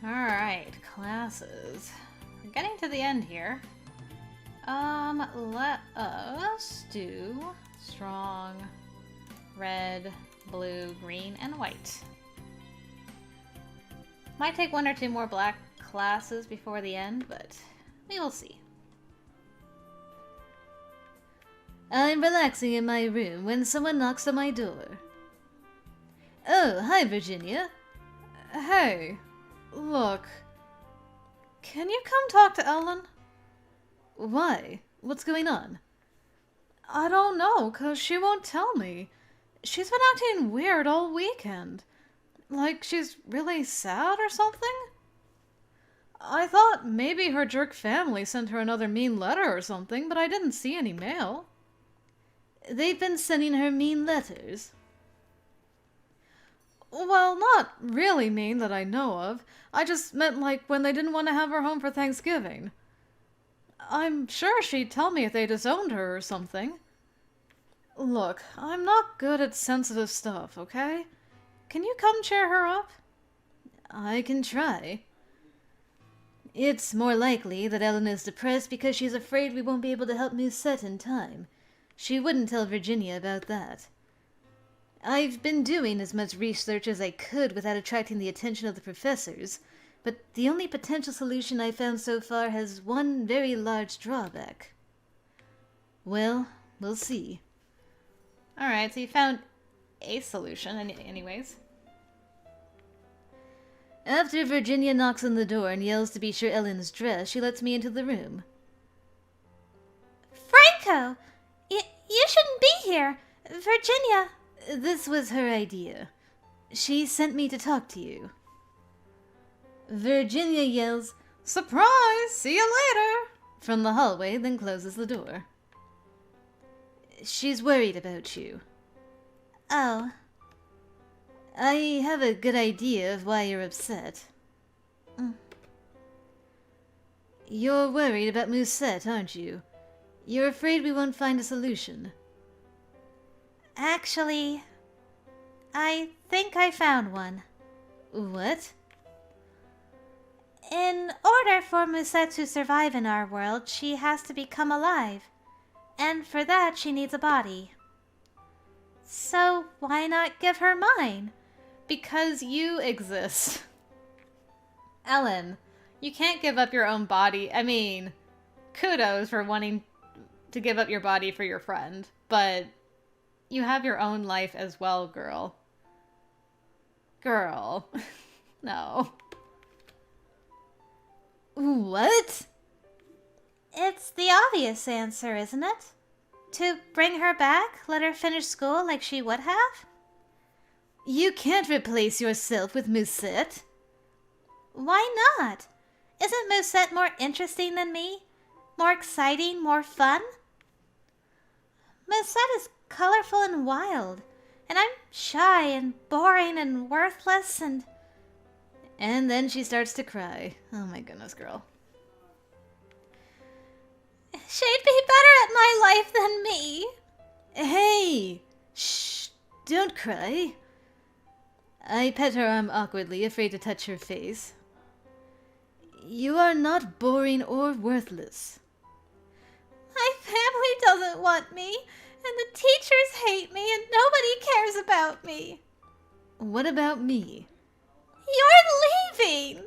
Alright, classes. We're getting to the end here. Let us do strong, red, blue, green, and white. Might take one or two more black classes before the end, but we will see. I'm relaxing in my room when someone knocks on my door. Oh, hi, Virginia. Hey, look. Can you come talk to Ellen? Why? What's going on? I don't know, 'cause she won't tell me. She's been acting weird all weekend. Like she's really sad or something? I thought maybe her jerk family sent her another mean letter or something, but I didn't see any mail. They've been sending her mean letters. Well, not really mean that I know of. I just meant like when they didn't want to have her home for Thanksgiving. I'm sure she'd tell me if they disowned her or something. Look, I'm not good at sensitive stuff, okay? Can you come cheer her up? I can try. It's more likely that Ellen is depressed because she's afraid we won't be able to help Musette in time. She wouldn't tell Virginia about that. I've been doing as much research as I could without attracting the attention of the professors, but the only potential solution I've found so far has one very large drawback. Well, we'll see. Alright, so you found a solution anyways. After Virginia knocks on the door and yells to be sure Ellen's dressed, she lets me into the room. Franco! You shouldn't be here! Virginia! This was her idea. She sent me to talk to you. Virginia yells, "Surprise! See you later!" from the hallway, then closes the door. She's worried about you. Oh. I have a good idea of why you're upset. You're worried about Musette, aren't you? You're afraid we won't find a solution. Actually, I think I found one. What? In order for Musette to survive in our world, she has to become alive. And for that, she needs a body. So why not give her mine? Because you exist. Ellen, you can't give up your own body. I mean, kudos for wanting to give up your body for your friend, but you have your own life as well, girl. Girl. No. What? It's the obvious answer, isn't it? To bring her back, let her finish school like she would have? You can't replace yourself with Musette. Why not? Isn't Musette more interesting than me? More exciting, more fun? Musette is colorful and wild, and I'm shy and boring and worthless and... And then she starts to cry. Oh my goodness, girl. She'd be better at my life than me. Hey! Shh! Don't cry. I pet her arm awkwardly, afraid to touch her face. You are not boring or worthless. My family doesn't want me, and the teachers hate me, and nobody cares about me. What about me? You're leaving!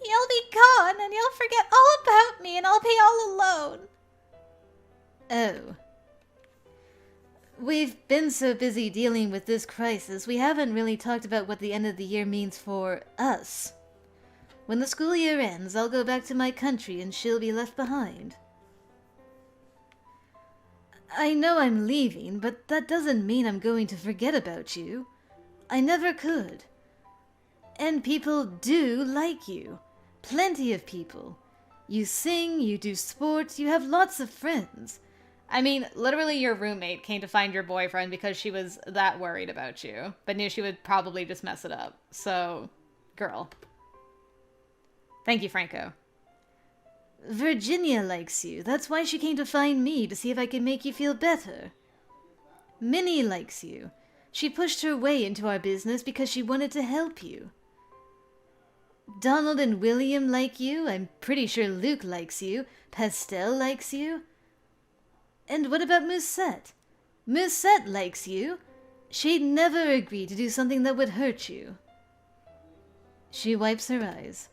You'll be gone, and you'll forget all about me, and I'll be all alone. Oh. We've been so busy dealing with this crisis, we haven't really talked about what the end of the year means for us. When the school year ends, I'll go back to my country and she'll be left behind. I know I'm leaving, but that doesn't mean I'm going to forget about you. I never could. And people do like you. Plenty of people. You sing, you do sports, you have lots of friends. I mean, literally your roommate came to find your boyfriend because she was that worried about you, but knew she would probably just mess it up. So, girl. Thank you, Franco. Virginia likes you. That's why she came to find me, to see if I can make you feel better. Minnie likes you. She pushed her way into our business because she wanted to help you. Donald and William like you, I'm pretty sure Luke likes you, Pastel likes you. And what about Musette? Musette likes you. She'd never agree to do something that would hurt you. She wipes her eyes.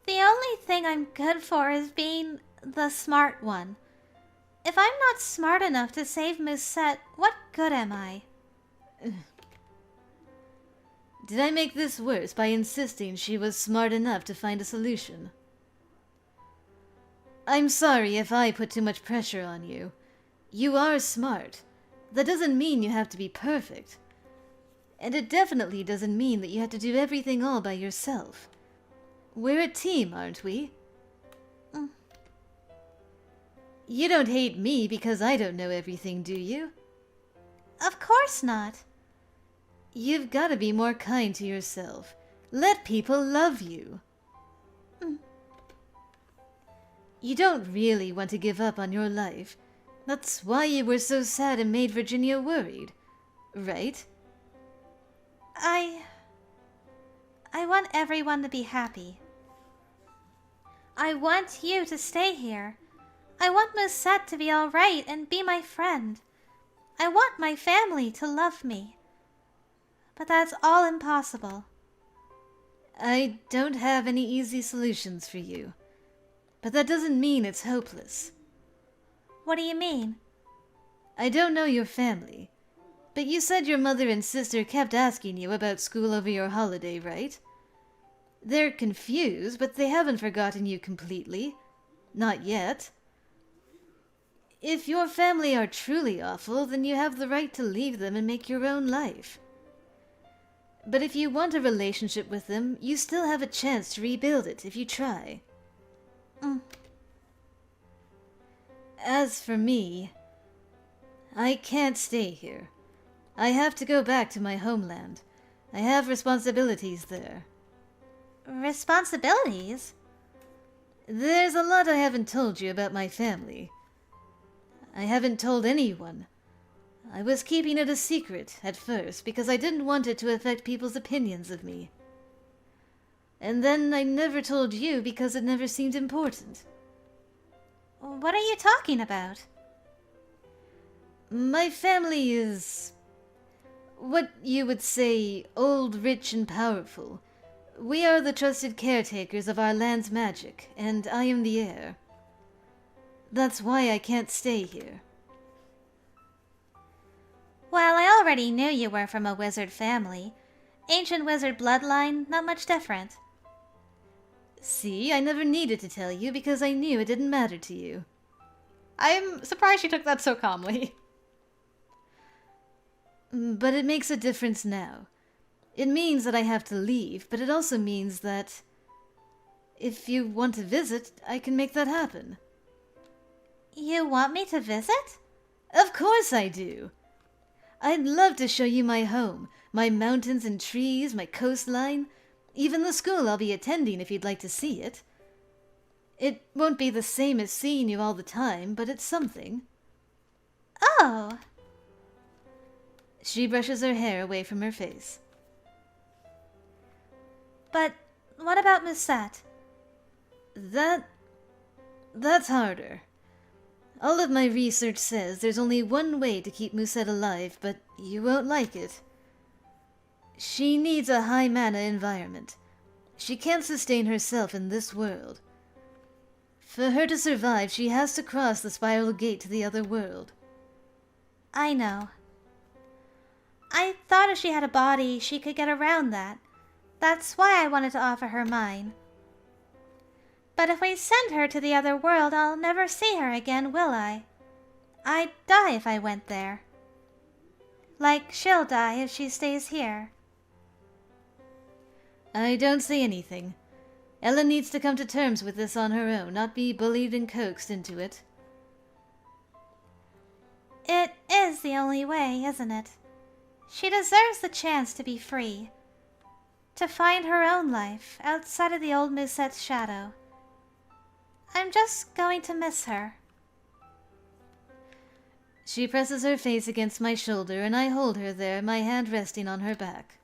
The only thing I'm good for is being the smart one. If I'm not smart enough to save Musette, what good am I? Did I make this worse by insisting she was smart enough to find a solution? I'm sorry if I put too much pressure on you. You are smart. That doesn't mean you have to be perfect. And it definitely doesn't mean that you have to do everything all by yourself. We're a team, aren't we? You don't hate me because I don't know everything, do you? Of course not. You've got to be more kind to yourself. Let people love you. You don't really want to give up on your life. That's why you were so sad and made Virginia worried, right? I want everyone to be happy. I want you to stay here. I want Musette to be all right and be my friend. I want my family to love me. But that's all impossible. I don't have any easy solutions for you. But that doesn't mean it's hopeless. What do you mean? I don't know your family. But you said your mother and sister kept asking you about school over your holiday, right? They're confused, but they haven't forgotten you completely. Not yet. If your family are truly awful, then you have the right to leave them and make your own life. But if you want a relationship with them, you still have a chance to rebuild it if you try. As for me, I can't stay here. I have to go back to my homeland. I have responsibilities there. Responsibilities? There's a lot I haven't told you about my family. I haven't told anyone. I was keeping it a secret at first because I didn't want it to affect people's opinions of me. And then I never told you because it never seemed important. What are you talking about? My family is what you would say old, rich, and powerful. We are the trusted caretakers of our land's magic, and I am the heir. That's why I can't stay here. Well, I already knew you were from a wizard family. Ancient wizard bloodline, not much different. See, I never needed to tell you because I knew it didn't matter to you. I'm surprised she took that so calmly. But it makes a difference now. It means that I have to leave, but it also means that if you want to visit, I can make that happen. You want me to visit? Of course I do. I'd love to show you my home, my mountains and trees, my coastline, even the school I'll be attending if you'd like to see it. It won't be the same as seeing you all the time, but it's something. Oh. She brushes her hair away from her face. But what about Musette? That's harder. All of my research says there's only one way to keep Musette alive, but you won't like it. She needs a high mana environment. She can't sustain herself in this world. For her to survive, she has to cross the spiral gate to the other world. I know. I thought if she had a body, she could get around that. That's why I wanted to offer her mine. But if we send her to the other world, I'll never see her again, will I? I'd die if I went there. Like she'll die if she stays here. I don't say anything. Ella needs to come to terms with this on her own, not be bullied and coaxed into it. It is the only way, isn't it? She deserves the chance to be free. To find her own life outside of the old Musette's shadow. I'm just going to miss her. She presses her face against my shoulder and I hold her there, my hand resting on her back.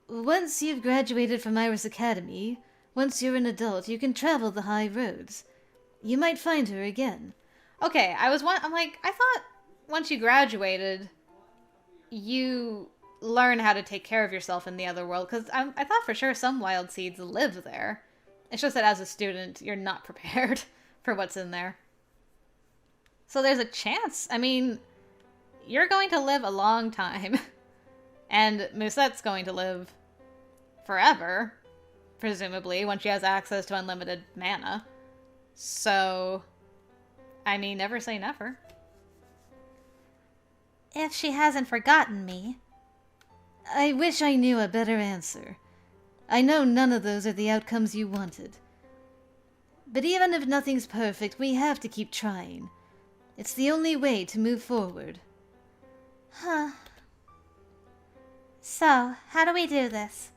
Once you've graduated from Iris Academy, once you're an adult, you can travel the high roads. You might find her again. Okay, I'm like, I thought once you graduated, you learn how to take care of yourself in the other world, because I thought for sure some wild seeds live there. It's just that as a student, you're not prepared for what's in there. So there's a chance. I mean, you're going to live a long time. And Musette's going to live forever, presumably, when she has access to unlimited mana. So, I mean, never say never. If she hasn't forgotten me. I wish I knew a better answer. I know none of those are the outcomes you wanted. But even if nothing's perfect, we have to keep trying. It's the only way to move forward. Huh. So, how do we do this?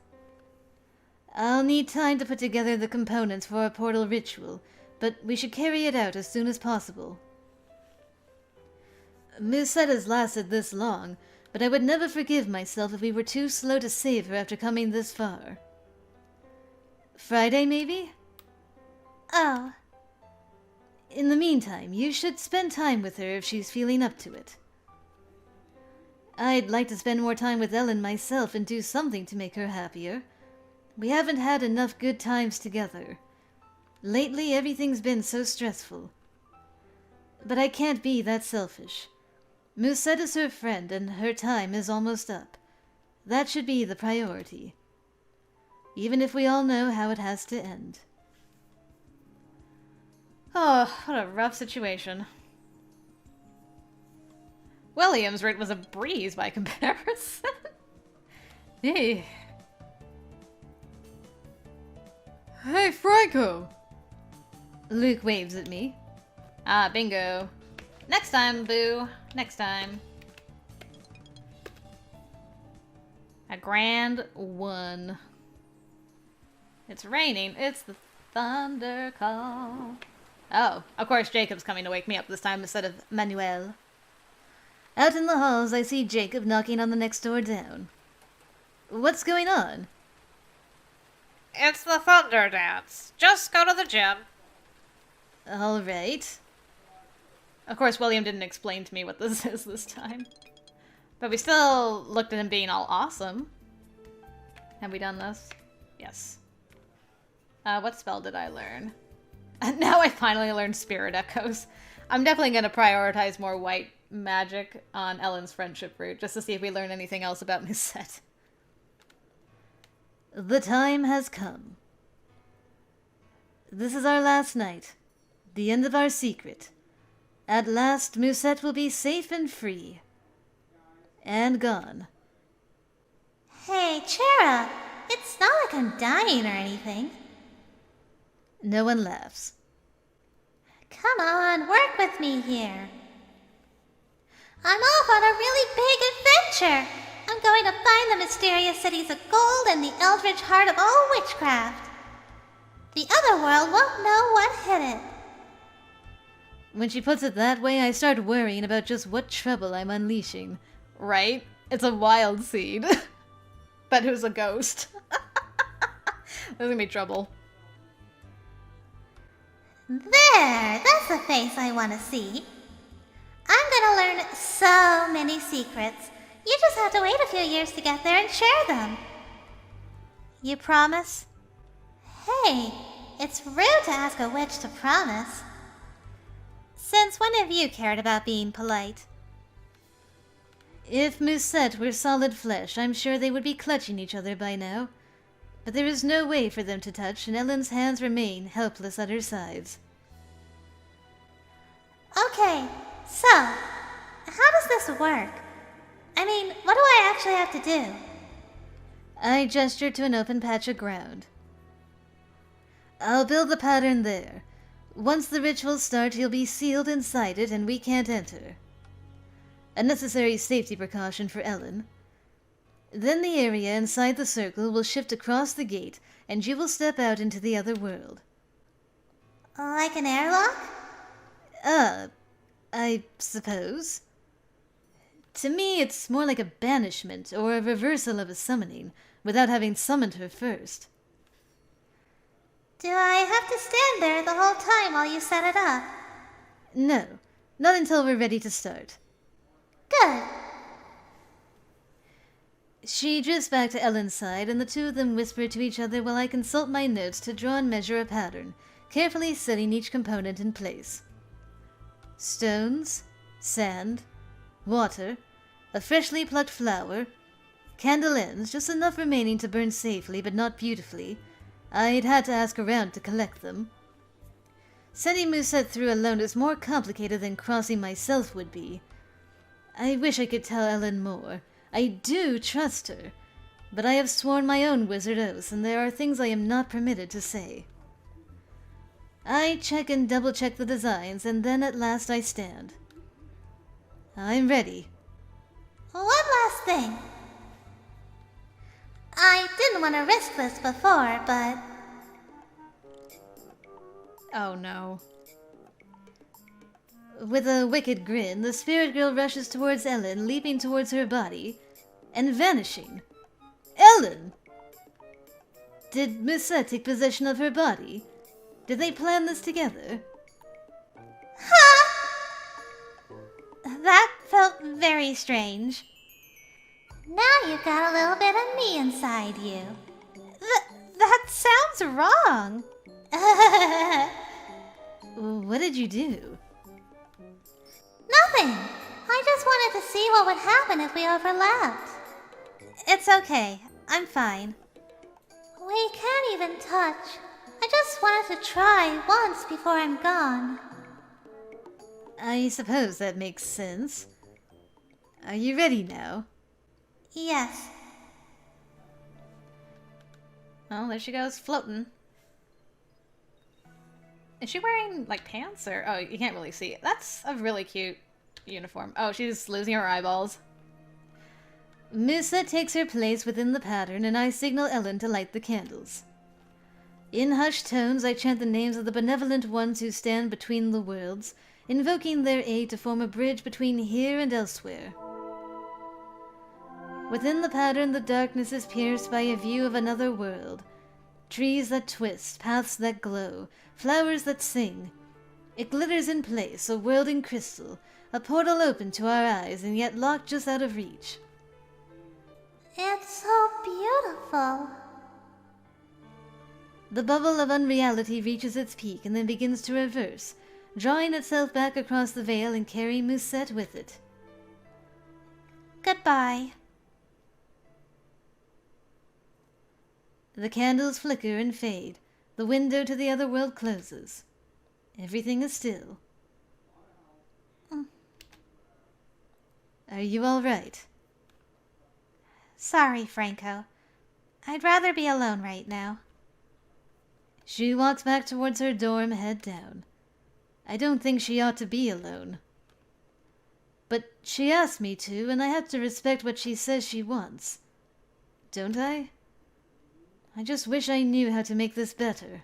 I'll need time to put together the components for a portal ritual, but we should carry it out as soon as possible. Musette has lasted this long, but I would never forgive myself if we were too slow to save her after coming this far. Friday, maybe? Oh. In the meantime, you should spend time with her if she's feeling up to it. I'd like to spend more time with Ellen myself and do something to make her happier. We haven't had enough good times together. Lately, everything's been so stressful. But I can't be that selfish. Musette is her friend, and her time is almost up. That should be the priority. Even if we all know how it has to end. Oh, what a rough situation. William's route was a breeze by comparison. Hey. Hey, Franco! Luke waves at me. Ah, bingo. Next time, boo. Next time. A grand one. It's raining. It's the thunder call. Oh, of course Jacob's coming to wake me up this time instead of Manuel. Out in the halls, I see Jacob knocking on the next door down. What's going on? It's the thunder dance. Just go to the gym. All right. Of course, William didn't explain to me what this is this time. But we still looked at him being all awesome. Have we done this? Yes. What spell did I learn? Now I finally learned Spirit Echoes. I'm definitely going to prioritize more white magic on Ellen's friendship route, just to see if we learn anything else about Musette. The time has come. This is our last night. The end of our secret. At last, Musette will be safe and free. And gone. Hey, Chera, it's not like I'm dying or anything. No one laughs. Come on, work with me here. I'm off on a really big adventure. I'm going to find the mysterious cities of gold and the eldritch heart of all witchcraft. The other world won't know what hit it. When she puts it that way, I start worrying about just what trouble I'm unleashing. Right? It's a wild seed. But who's a ghost? There's gonna be trouble. There, that's the face I want to see. I'm gonna learn so many secrets. You just have to wait a few years to get there and share them. You promise? Hey, it's rude to ask a witch to promise. Since when have you cared about being polite? If Musette were solid flesh, I'm sure they would be clutching each other by now. But there is no way for them to touch, and Ellen's hands remain helpless at her sides. Okay, so, how does this work? I mean, what do I actually have to do? I gesture to an open patch of ground. I'll build the pattern there. Once the rituals start, he'll be sealed inside it and we can't enter. A necessary safety precaution for Ellen. Then the area inside the circle will shift across the gate and you will step out into the other world. Like an airlock? I suppose. To me, it's more like a banishment or a reversal of a summoning, without having summoned her first. Do I have to stand there the whole time while you set it up? No, not until we're ready to start. Good. She drifts back to Ellen's side, and the two of them whisper to each other while I consult my notes to draw and measure a pattern, carefully setting each component in place. Stones, sand, water, a freshly plucked flower, candle ends, just enough remaining to burn safely but not beautifully. I'd had to ask around to collect them. Sending Musette through alone is more complicated than crossing myself would be. I wish I could tell Ellen more. I do trust her, but I have sworn my own wizard oaths, and there are things I am not permitted to say. I check and double-check the designs, and then at last I stand. I'm ready. One last thing. I didn't want to risk this before, but... Oh no. With a wicked grin, the spirit girl rushes towards Ellen, leaping towards her body, and vanishing. Ellen! Did Musette take possession of her body? Did they plan this together? Huh? That felt very strange. Now you've got a little bit of me inside you. That sounds wrong. What did you do? Nothing. I just wanted to see what would happen if we overlapped. It's okay. I'm fine. We can't even touch. I just wanted to try once before I'm gone. I suppose that makes sense. Are you ready now? Yes. Oh, there she goes, floating. Is she wearing, like, pants or... Oh, you can't really see. That's a really cute uniform. Oh, she's losing her eyeballs. Musette takes her place within the pattern, and I signal Ellen to light the candles. In hushed tones, I chant the names of the benevolent ones who stand between the worlds, invoking their aid to form a bridge between here and elsewhere. Within the pattern, the darkness is pierced by a view of another world. Trees that twist, paths that glow, flowers that sing. It glitters in place, a world in crystal, a portal open to our eyes and yet locked just out of reach. It's so beautiful. The bubble of unreality reaches its peak and then begins to reverse, drawing itself back across the veil and carrying Musette with it. Goodbye. The candles flicker and fade. The window to the other world closes. Everything is still. Are you all right? Sorry, Franco. I'd rather be alone right now. She walks back towards her dorm, head down. I don't think she ought to be alone. But she asked me to, and I have to respect what she says she wants. Don't I? I just wish I knew how to make this better.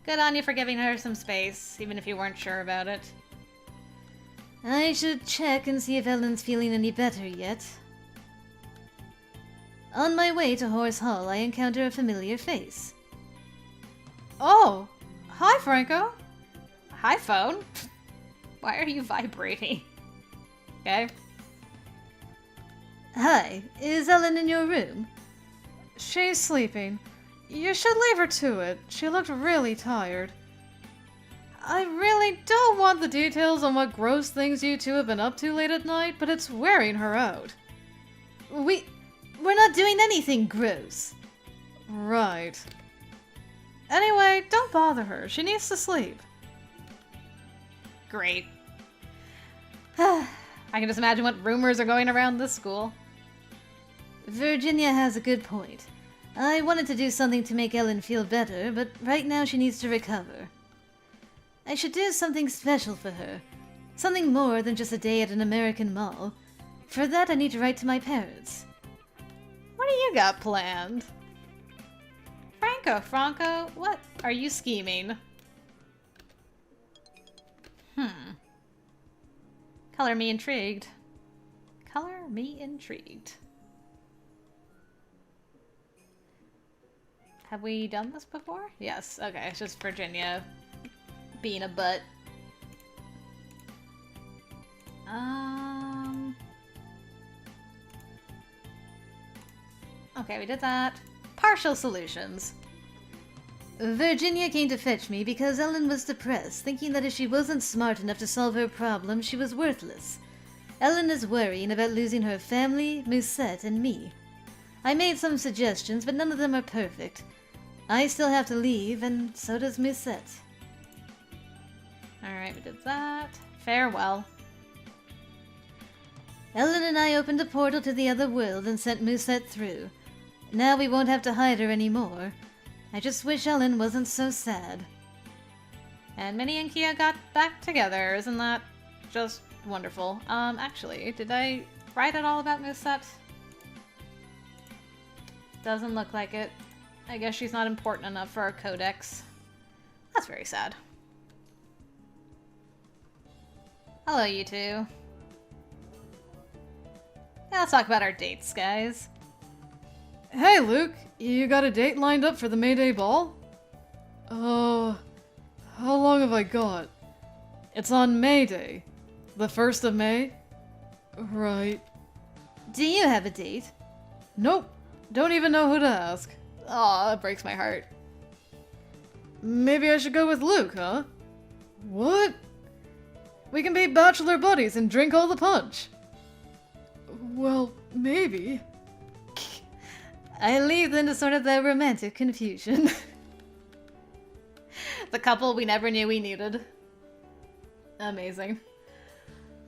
Good on you for giving her some space, even if you weren't sure about it. I should check and see if Ellen's feeling any better yet. On my way to Horse Hall, I encounter a familiar face. Oh! Hi, Franco! Hi, phone! Why are you vibrating? Okay. Hi, is Ellen in your room? She's sleeping. You should leave her to it. She looked really tired. I really don't want the details on what gross things you two have been up to late at night, but it's wearing her out. We're not doing anything gross. Right. Anyway, don't bother her. She needs to sleep. Great. I can just imagine what rumors are going around this school. Virginia has a good point. I wanted to do something to make Ellen feel better, but right now she needs to recover. I should do something special for her. Something more than just a day at an American mall. For that, I need to write to my parents. What do you got planned? Franco, what are you scheming? Color me intrigued. Color me intrigued. Have we done this before? Yes. Okay, it's just Virginia being a butt. Okay, we did that. Partial solutions. Virginia came to fetch me because Ellen was depressed, thinking that if she wasn't smart enough to solve her problem, she was worthless. Ellen is worrying about losing her family, Musette, and me. I made some suggestions, but none of them are perfect. I still have to leave, and so does Musette. Alright, we did that. Farewell. Ellen and I opened a portal to the other world and sent Musette through. Now we won't have to hide her anymore. I just wish Ellen wasn't so sad. And Minnie and Kia got back together. Isn't that just wonderful? Actually, did I write it all about Musette? Doesn't look like it. I guess she's not important enough for our codex. That's very sad. Hello, you two. Yeah, let's talk about our dates, guys. Hey, Luke, you got a date lined up for the May Day ball? How long have I got? It's on May Day. The 1st of May? Right. Do you have a date? Nope. Don't even know who to ask. Aw, that breaks my heart. Maybe I should go with Luke, huh? What? We can be bachelor buddies and drink all the punch. Well, maybe. I leave then to sort of the romantic confusion. The couple we never knew we needed. Amazing.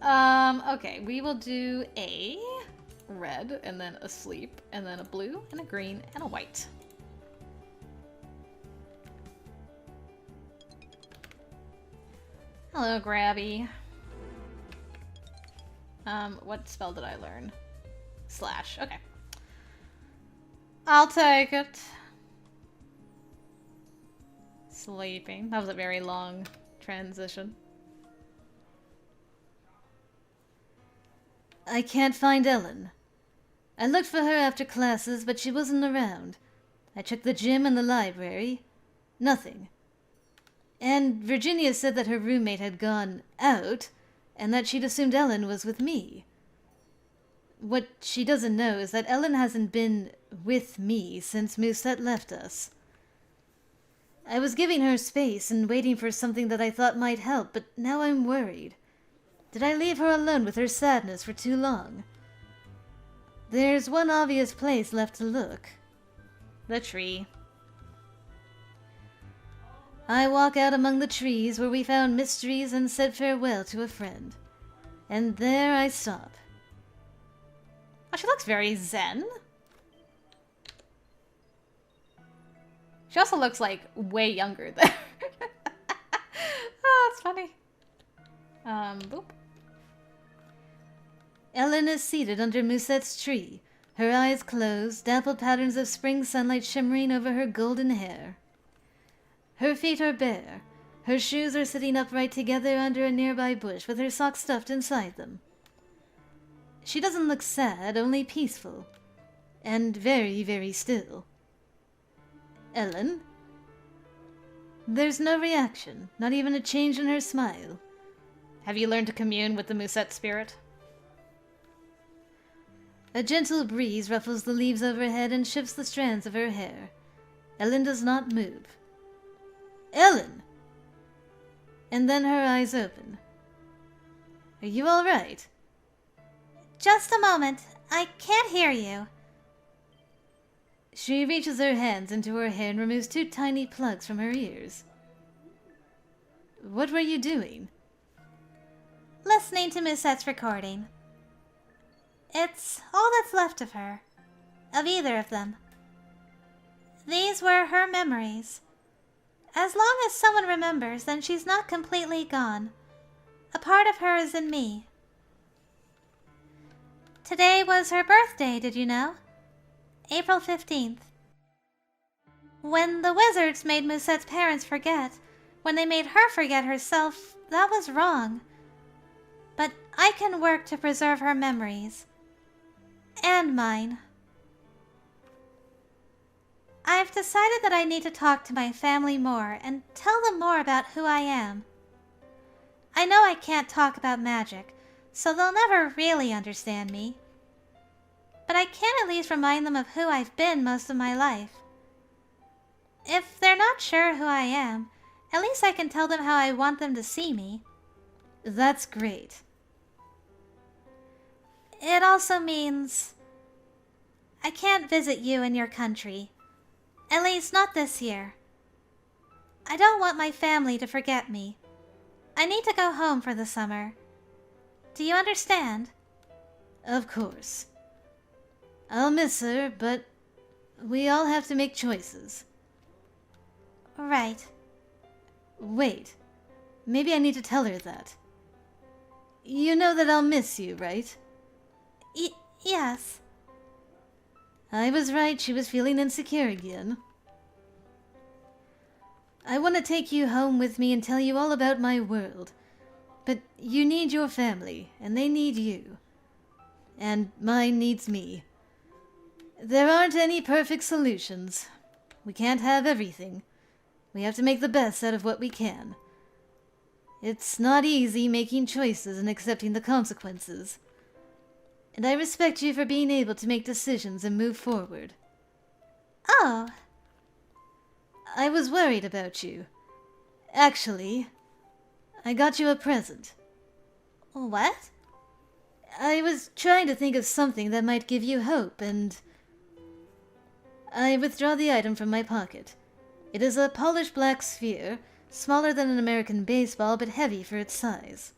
Okay, we will do a red, and then a sleep, and then a blue, and a green, and a white. Hello, Grabby. What spell did I learn? Slash, okay. I'll take it. Sleeping. That was a very long transition. I can't find Ellen. I looked for her after classes, but she wasn't around. I checked the gym and the library. Nothing. And Virginia said that her roommate had gone out, and that she'd assumed Ellen was with me. What she doesn't know is that Ellen hasn't been with me since Musette left us. I was giving her space and waiting for something that I thought might help, but now I'm worried. Did I leave her alone with her sadness for too long? There's one obvious place left to look. The tree. I walk out among the trees where we found mysteries and said farewell to a friend. And there I stop. Oh, she looks very zen. She also looks like way younger there. Oh, that's funny. Boop. Ellen is seated under Musette's tree, her eyes closed, dappled patterns of spring sunlight shimmering over her golden hair. Her feet are bare. Her shoes are sitting upright together under a nearby bush with her socks stuffed inside them. She doesn't look sad, only peaceful. And very, very still. Ellen? There's no reaction, not even a change in her smile. Have you learned to commune with the Musette spirit? A gentle breeze ruffles the leaves overhead and shifts the strands of her hair. Ellen does not move. Ellen! And then her eyes open. Are you all right? Just a moment. I can't hear you. She reaches her hands into her hair and removes 2 tiny plugs from her ears. What were you doing? Listening to Musette's recording. It's all that's left of her. Of either of them. These were her memories. As long as someone remembers, then she's not completely gone. A part of her is in me. Today was her birthday, did you know? April 15th. When the wizards made Musette's parents forget, when they made her forget herself, that was wrong. but I can work to preserve her memories. And mine. I've decided that I need to talk to my family more and tell them more about who I am. I know I can't talk about magic, so they'll never really understand me. But I can at least remind them of who I've been most of my life. If they're not sure who I am, at least I can tell them how I want them to see me. That's great. It also means I can't visit you in your country. At least not this year. I don't want my family to forget me. I need to go home for the summer. Do you understand? Of course. I'll miss her, but we all have to make choices. Right. Wait. Maybe I need to tell her that. You know that I'll miss you, right? Yes. I was right, she was feeling insecure again. I want to take you home with me and tell you all about my world. But you need your family, and they need you. And mine needs me. There aren't any perfect solutions. We can't have everything. We have to make the best out of what we can. It's not easy making choices and accepting the consequences. And I respect you for being able to make decisions and move forward. Oh. I was worried about you. Actually, I got you a present. What? I was trying to think of something that might give you hope, and I withdraw the item from my pocket. It is a polished black sphere, smaller than an American baseball, but heavy for its size.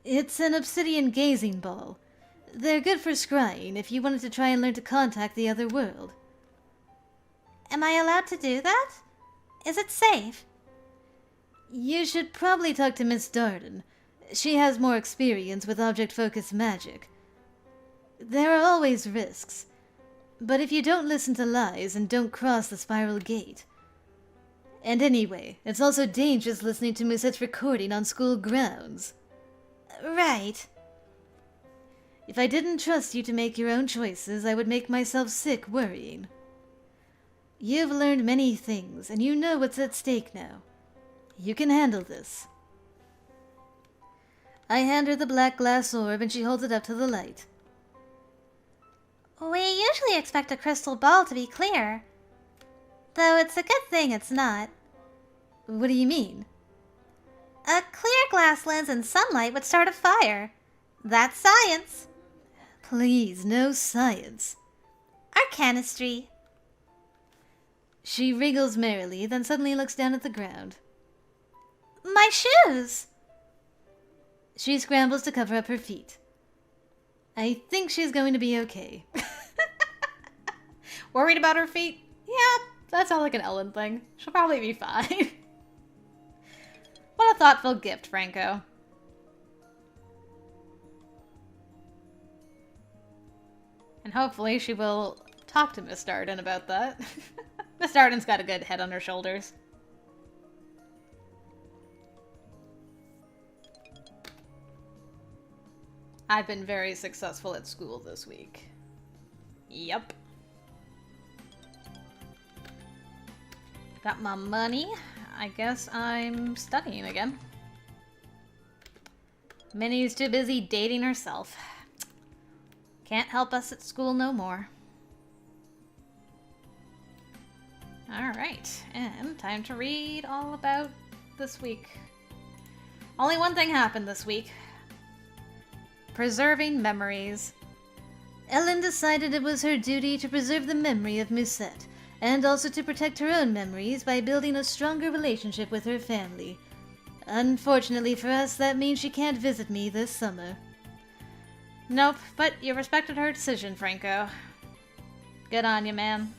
It's an obsidian gazing ball. They're good for scrying if you wanted to try and learn to contact the other world. Am I allowed to do that? Is it safe? You should probably talk to Miss Darden. She has more experience with object-focused magic. There are always risks, but if you don't listen to lies and don't cross the spiral gate. And anyway, it's also dangerous listening to Musette's recording on school grounds. Right. If I didn't trust you to make your own choices, I would make myself sick worrying. You've learned many things, and you know what's at stake now. You can handle this. I hand her the black glass orb, and she holds it up to the light. We usually expect a crystal ball to be clear. Though it's a good thing it's not. What do you mean? A clear glass lens in sunlight would start a fire. That's science. Please, no science. Arcanistry. She wriggles merrily, then suddenly looks down at the ground. My shoes! She scrambles to cover up her feet. I think she's going to be okay. Worried about her feet? Yeah, that sounds like an Ellen thing. She'll probably be fine. What a thoughtful gift, Franco. And hopefully she will talk to Miss Darden about that. Miss Darden's got a good head on her shoulders. I've been very successful at school this week. Yep. Got my money. I guess I'm studying again. Minnie's too busy dating herself. Can't help us at school no more. Alright, and time to read all about this week. Only one thing happened this week. Preserving memories. Ellen decided it was her duty to preserve the memory of Musette, and also to protect her own memories by building a stronger relationship with her family. Unfortunately for us, that means she can't visit me this summer. Nope, but you respected her decision, Franco. Good on you, man.